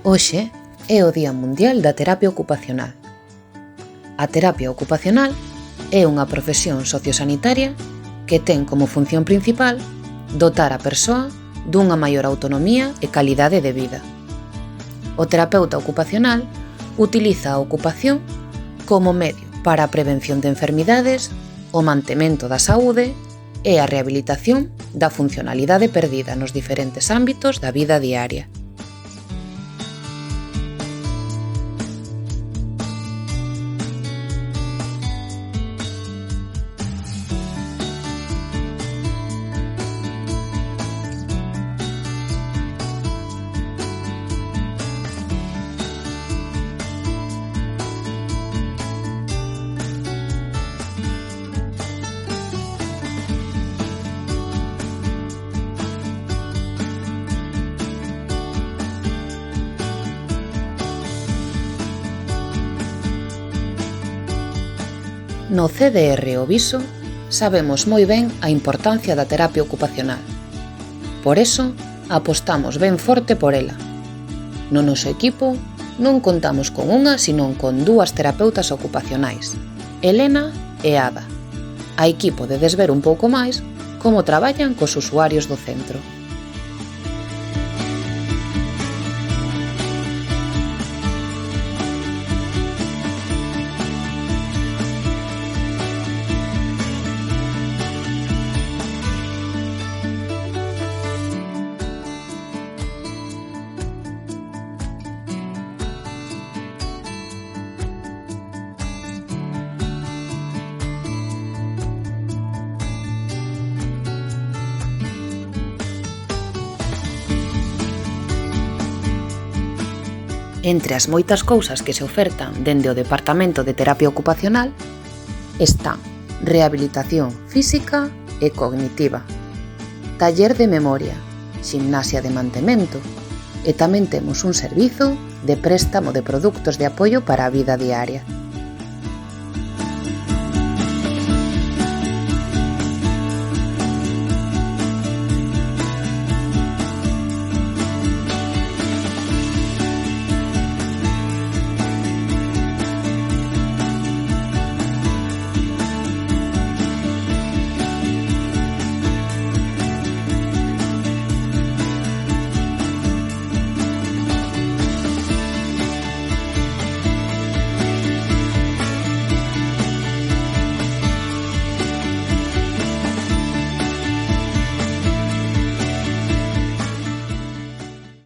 Hoxe é o Día Mundial da Terapia Ocupacional. A terapia ocupacional é unha profesión sociosanitaria que ten como función principal dotar a persoa dunha maior autonomía e calidade de vida. O terapeuta ocupacional utiliza a ocupación como medio para a prevención de enfermidades, o mantemento da saúde e a rehabilitación da funcionalidade perdida nos diferentes ámbitos da vida diaria. No CDR O Viso sabemos moi ben a importancia da terapia ocupacional. Por eso, apostamos ben forte por ela. No noso equipo non contamos con unha, senón con dúas terapeutas ocupacionais, Elena e Ada. A equipo de desver un pouco máis como traballan cos usuarios do centro. Entre as moitas cousas que se ofertan dende o Departamento de Terapia Ocupacional están rehabilitación física e cognitiva, taller de memoria, ximnasia de mantemento e tamén temos un servizo de préstamo de produtos de apoio para a vida diaria.